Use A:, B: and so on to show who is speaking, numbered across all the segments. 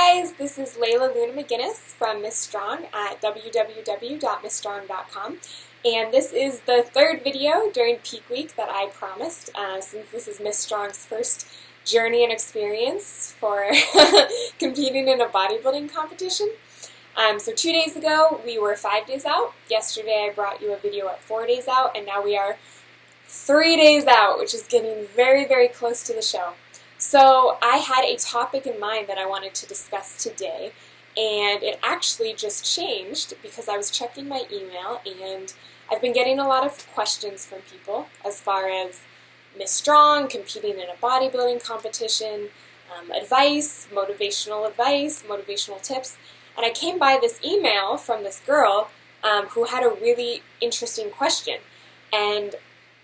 A: guys, this is Layla Luna McGinnis from Miss Strong at www.missstrong.com, and this is the third video during Peak Week that I promised, since this is Miss Strong's first journey and experience for competing in a bodybuilding competition. So 2 days ago we were 5 days out. Yesterday I brought you a video at 4 days out, and now we are 3 days out, which is getting very, very close to the show. So I had a topic in mind that I wanted to discuss today, and it actually just changed because I was checking my email, and I've been getting a lot of questions from people as far as Miss Strong, competing in a bodybuilding competition, advice, motivational tips, and I came by this email from this girl who had a really interesting question, and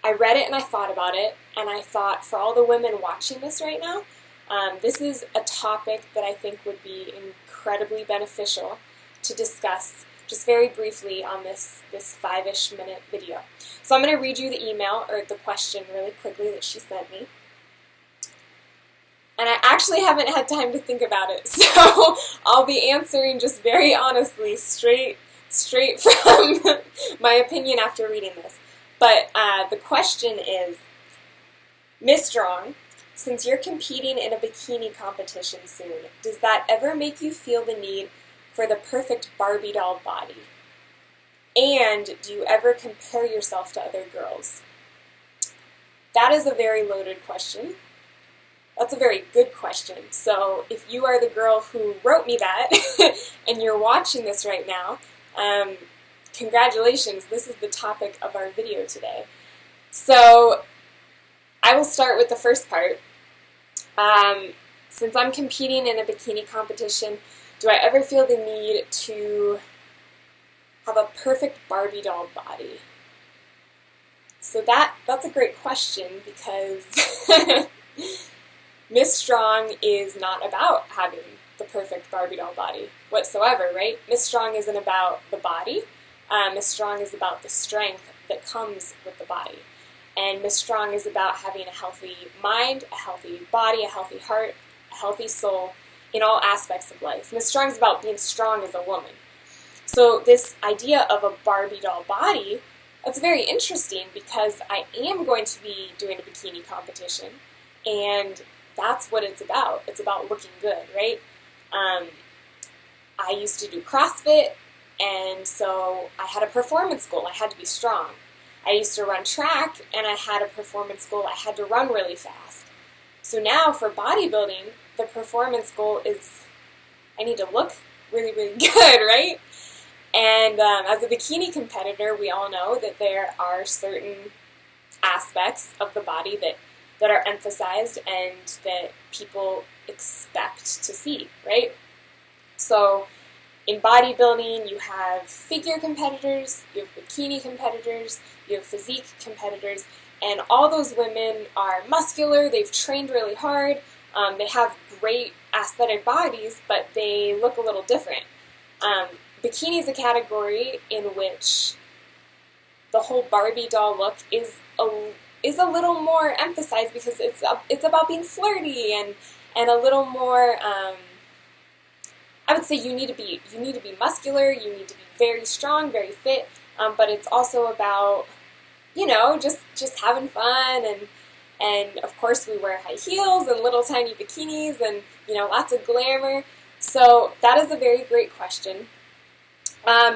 A: I read it and I thought about it, and I thought for all the women watching this right now, this is a topic that I think would be incredibly beneficial to discuss just very briefly on this 5-ish minute video. So I'm going to read you the email, or the question really quickly that she sent me. And I actually haven't had time to think about it, so I'll be answering just very honestly, straight from my opinion after reading this. But the question is, Miss Strong, since you're competing in a bikini competition soon, does that ever make you feel the need for the perfect Barbie doll body? And do you ever compare yourself to other girls? That is a very loaded question. That's a very good question. So if you are the girl who wrote me that and you're watching this right now, congratulations, this is the topic of our video today. So I will start with the first part. Since I'm competing in a bikini competition, do I ever feel the need to have a perfect Barbie doll body? So that's a great question, because Miss Strong is not about having the perfect Barbie doll body whatsoever, right? Miss Strong isn't about the body. Miss Strong is about the strength that comes with the body. And Miss Strong is about having a healthy mind, a healthy body, a healthy heart, a healthy soul in all aspects of life. Miss Strong is about being strong as a woman. So this idea of a Barbie doll body, that's very interesting, because I am going to be doing a bikini competition, and that's what it's about. It's about looking good, right? I used to do CrossFit, and so I had a performance goal. I had to be strong. I used to run track, and I had a performance goal. I had to run really fast. So now for bodybuilding, the performance goal is I need to look really, really good, right? And as a bikini competitor, we all know that there are certain aspects of the body that are emphasized and that people expect to see, right? So in bodybuilding, you have figure competitors, you have bikini competitors, you have physique competitors, and all those women are muscular, they've trained really hard, they have great aesthetic bodies, but they look a little different. Bikini is a category in which the whole Barbie doll look is a little more emphasized, because it's about being flirty and a little more. I would say you need to be muscular, you need to be very strong, very fit, but it's also about, just having fun, and of course we wear high heels and little tiny bikinis and, lots of glamour. So that is a very great question.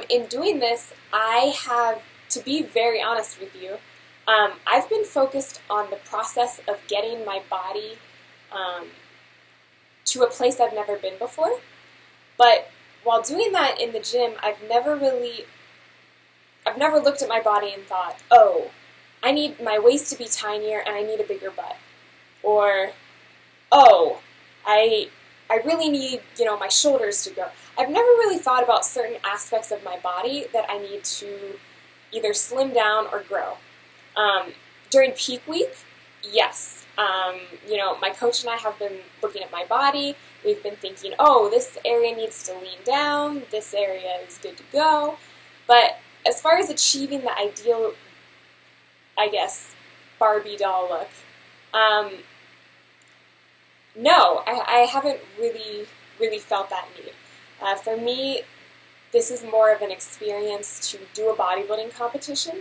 A: In doing this, I have, to be very honest with you, I've been focused on the process of getting my body to a place I've never been before. But while doing that in the gym, I've never looked at my body and thought, oh, I need my waist to be tinier and I need a bigger butt. Or, oh, I really need, my shoulders to go. I've never really thought about certain aspects of my body that I need to either slim down or grow. During peak week, yes. My coach and I have been looking at my body. We've been thinking, oh, this area needs to lean down, this area is good to go. But as far as achieving the ideal, I guess, Barbie doll look, no, I haven't really really felt that need. For me, this is more of an experience to do a bodybuilding competition,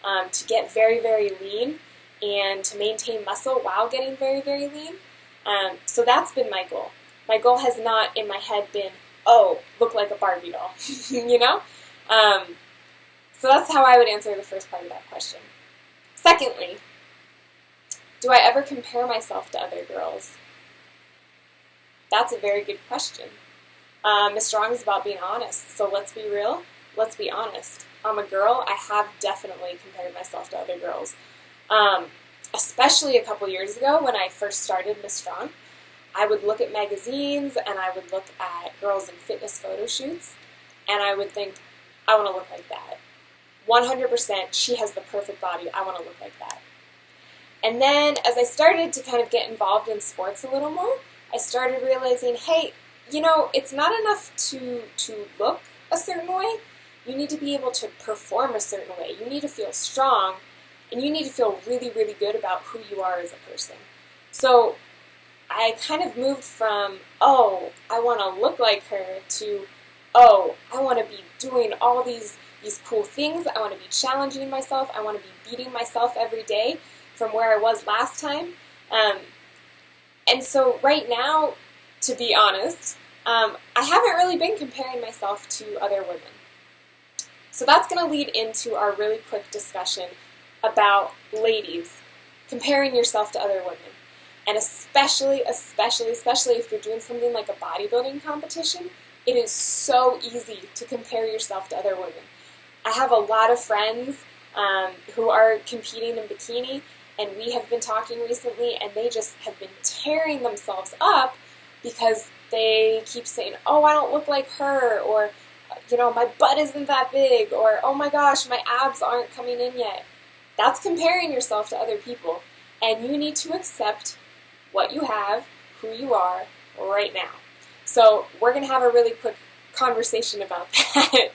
A: to get very, very lean, and to maintain muscle while getting very, very lean. So that's been my goal. My goal has not in my head been, oh, look like a Barbie doll, you know? So that's how I would answer the first part of that question. Secondly, do I ever compare myself to other girls? That's a very good question. Miss Strong is about being honest, so let's be real, let's be honest. I'm a girl, I have definitely compared myself to other girls. Especially a couple years ago when I first started Miss Strong, I would look at magazines and I would look at girls in fitness photo shoots, and I would think, I want to look like that. 100%, she has the perfect body, I want to look like that. And then as I started to kind of get involved in sports a little more, I started realizing, hey, you know, it's not enough to look a certain way. You need to be able to perform a certain way. You need to feel strong, and you need to feel really, really good about who you are as a person. So I kind of moved from, oh, I want to look like her, to, oh, I want to be doing all these cool things. I want to be challenging myself. I want to be beating myself every day from where I was last time. And so right now, to be honest, I haven't really been comparing myself to other women. So that's going to lead into our really quick discussion about, ladies, comparing yourself to other women. And especially if you're doing something like a bodybuilding competition, it is so easy to compare yourself to other women. I have a lot of friends who are competing in bikini, and we have been talking recently, and they just have been tearing themselves up because they keep saying, oh, I don't look like her, or, you know, my butt isn't that big, or, oh my gosh, my abs aren't coming in yet. That's comparing yourself to other people, and you need to accept what you have, who you are, right now. So we're going to have a really quick conversation about that.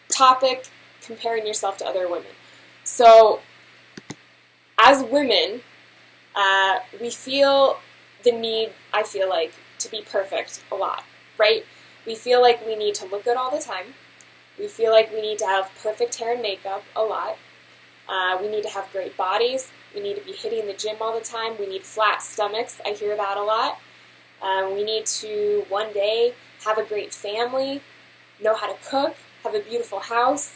A: Topic, comparing yourself to other women. So as women, we feel the need, I feel like, to be perfect a lot, right? We feel like we need to look good all the time. We feel like we need to have perfect hair and makeup a lot. We need to have great bodies. We need to be hitting the gym all the time. We need flat stomachs. I hear that a lot. We need to one day have a great family, know how to cook, have a beautiful house.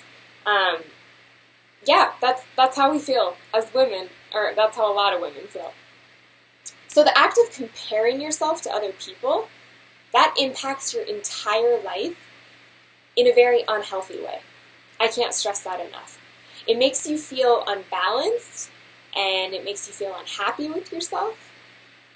A: Yeah, that's how we feel as women, or that's how a lot of women feel. So the act of comparing yourself to other people, that impacts your entire life in a very unhealthy way. I can't stress that enough. It makes you feel unbalanced, and it makes you feel unhappy with yourself,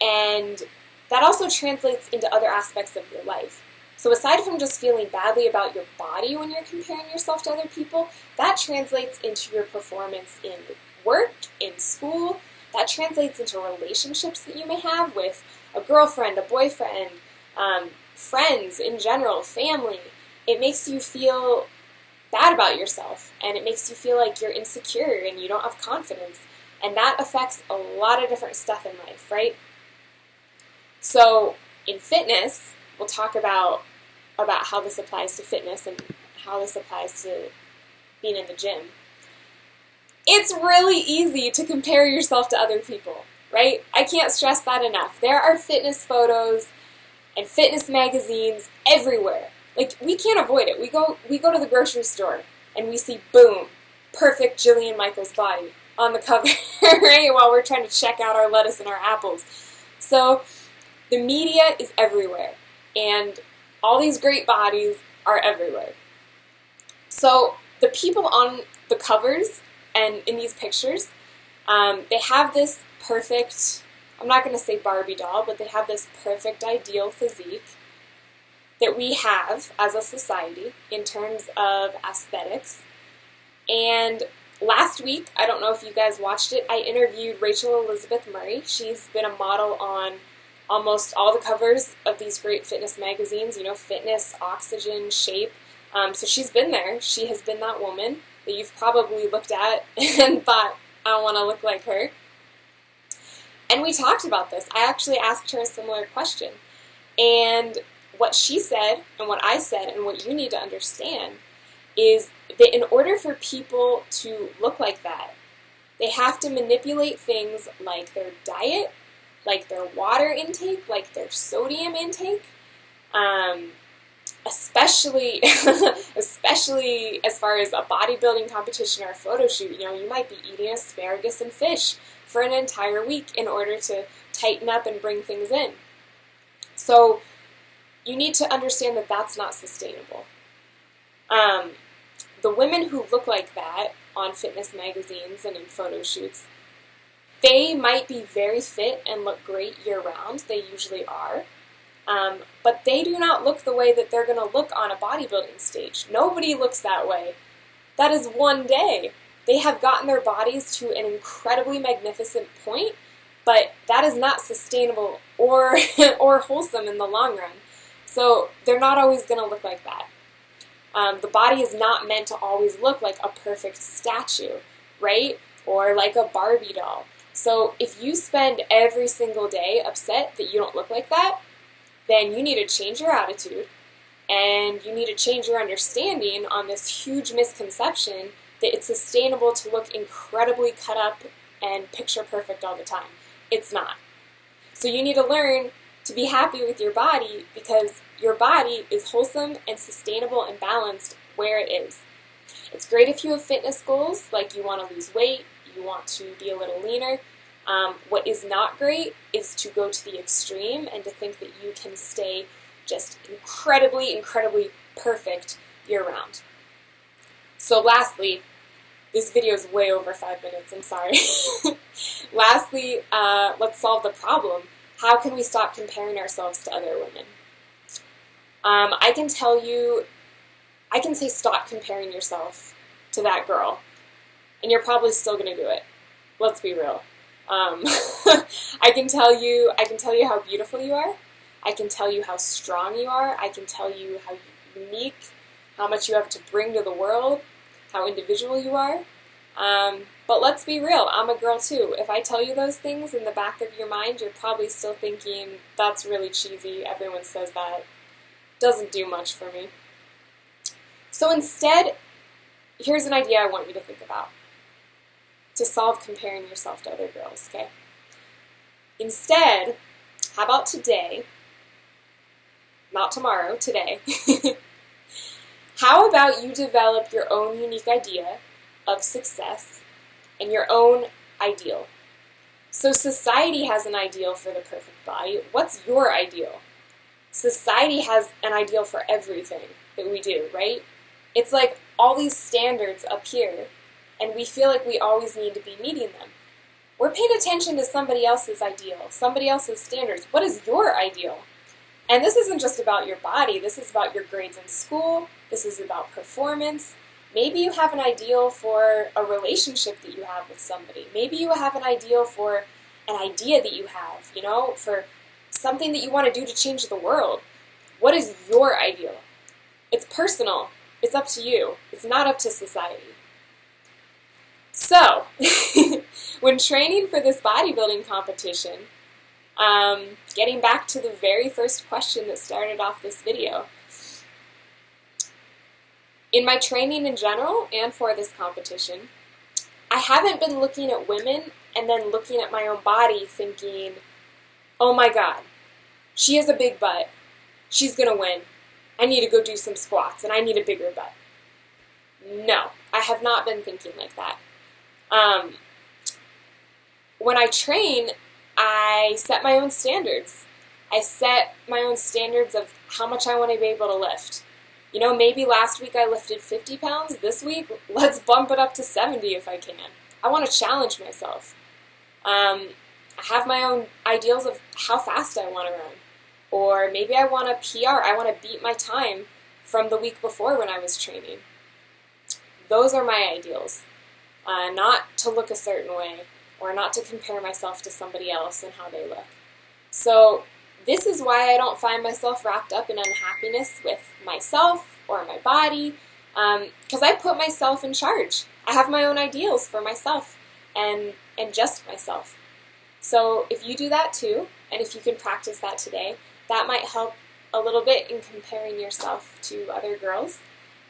A: and that also translates into other aspects of your life. So aside from just feeling badly about your body when you're comparing yourself to other people, that translates into your performance in work, in school. That translates into relationships that you may have with a girlfriend, a boyfriend, friends in general, family. It makes you feel bad about yourself, and it makes you feel like you're insecure and you don't have confidence. And that affects a lot of different stuff in life, right? So in fitness, we'll talk about how this applies to fitness and how this applies to being in the gym. It's really easy to compare yourself to other people, right? I can't stress that enough. There are fitness photos and fitness magazines everywhere. Like, we can't avoid it. We go to the grocery store and we see, boom, perfect Jillian Michaels body on the cover, right? While we're trying to check out our lettuce and our apples. So the media is everywhere, and all these great bodies are everywhere. So the people on the covers and in these pictures, they have this perfect, I'm not going to say Barbie doll, but they have this perfect ideal physique that we have as a society in terms of aesthetics. And last week, I don't know if you guys watched it, I interviewed Rachel Elizabeth Murray. She's been a model on almost all the covers of these great fitness magazines, you know, Fitness, Oxygen, Shape. So she's been there. She has been that woman that you've probably looked at and thought, I want to look like her. And we talked about this. I actually asked her a similar question. And what she said and what I said and what you need to understand is that in order for people to look like that, they have to manipulate things like their diet, like their water intake, like their sodium intake, especially especially as far as a bodybuilding competition or a photo shoot. You might be eating asparagus and fish for an entire week in order to tighten up and bring things in. So you need to understand that that's not sustainable. The women who look like that on fitness magazines and in photo shoots, they might be very fit and look great year-round. They usually are. But they do not look the way that they're going to look on a bodybuilding stage. Nobody looks that way. That is one day. They have gotten their bodies to an incredibly magnificent point, but that is not sustainable or wholesome in the long run. So they're not always going to look like that. The body is not meant to always look like a perfect statue, right? Or like a Barbie doll. So if you spend every single day upset that you don't look like that, then you need to change your attitude, and you need to change your understanding on this huge misconception that it's sustainable to look incredibly cut up and picture perfect all the time. It's not. So you need to learn to be happy with your body, because your body is wholesome and sustainable and balanced where it is. It's great if you have fitness goals, like you want to lose weight, you want to be a little leaner. What is not great is to go to the extreme and to think that you can stay just incredibly, incredibly perfect year-round. So lastly, this video is way over 5 minutes, I'm sorry. Lastly, let's solve the problem. How can we stop comparing ourselves to other women? I can say stop comparing yourself to that girl, and you're probably still going to do it. Let's be real. I can tell you how beautiful you are. I can tell you how strong you are. I can tell you how unique, how much you have to bring to the world, how individual you are. But let's be real, I'm a girl too. If I tell you those things in the back of your mind, you're probably still thinking, that's really cheesy, everyone says that. Doesn't do much for me. So instead, here's an idea I want you to think about to solve comparing yourself to other girls, okay? Instead, how about today, not tomorrow, today, how about you develop your own unique idea of success and your own ideal? So society has an ideal for the perfect body. What's your ideal? Society has an ideal for everything that we do, right? It's like all these standards up here, and we feel like we always need to be meeting them. We're paying attention to somebody else's ideal, somebody else's standards. What is your ideal? And this isn't just about your body. This is about your grades in school. This is about performance. Maybe you have an ideal for a relationship that you have with somebody. Maybe you have an ideal for an idea that you have, for something that you want to do to change the world. What is your ideal? It's personal. It's up to you. It's not up to society. So, when training for this bodybuilding competition, getting back to the very first question that started off this video, in my training in general and for this competition, I haven't been looking at women and then looking at my own body thinking, oh my God, she has a big butt. She's going to win. I need to go do some squats and I need a bigger butt. No, I have not been thinking like that. When I train, I set my own standards. I set my own standards of how much I want to be able to lift. Maybe last week I lifted 50 pounds. This week, let's bump it up to 70 if I can. I want to challenge myself. I have my own ideals of how fast I want to run. Or maybe I want a PR. I want to beat my time from the week before when I was training. Those are my ideals. Not to look a certain way, or not to compare myself to somebody else and how they look. So this is why I don't find myself wrapped up in unhappiness with myself or my body, because I put myself in charge. I have my own ideals for myself and just myself. So if you do that too, and if you can practice that today, that might help a little bit in comparing yourself to other girls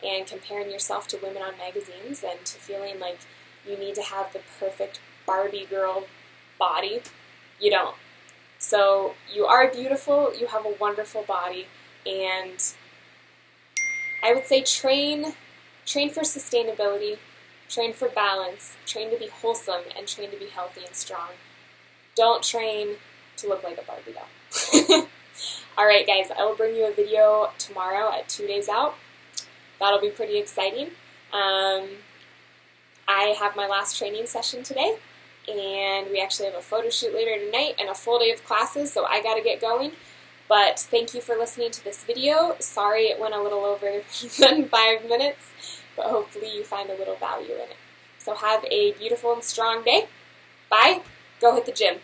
A: and comparing yourself to women on magazines and to feeling like you need to have the perfect Barbie girl body. You don't. So you are beautiful, you have a wonderful body, and I would say train for sustainability, train for balance, train to be wholesome, and train to be healthy and strong. Don't train to look like a Barbie doll. Alright guys, I will bring you a video tomorrow at 2 days out. That'll be pretty exciting. I have my last training session today, and we actually have a photo shoot later tonight and a full day of classes, so I gotta get going. But thank you for listening to this video. Sorry it went a little over than 5 minutes, but hopefully you find a little value in it. So have a beautiful and strong day. Bye. Go hit the gym.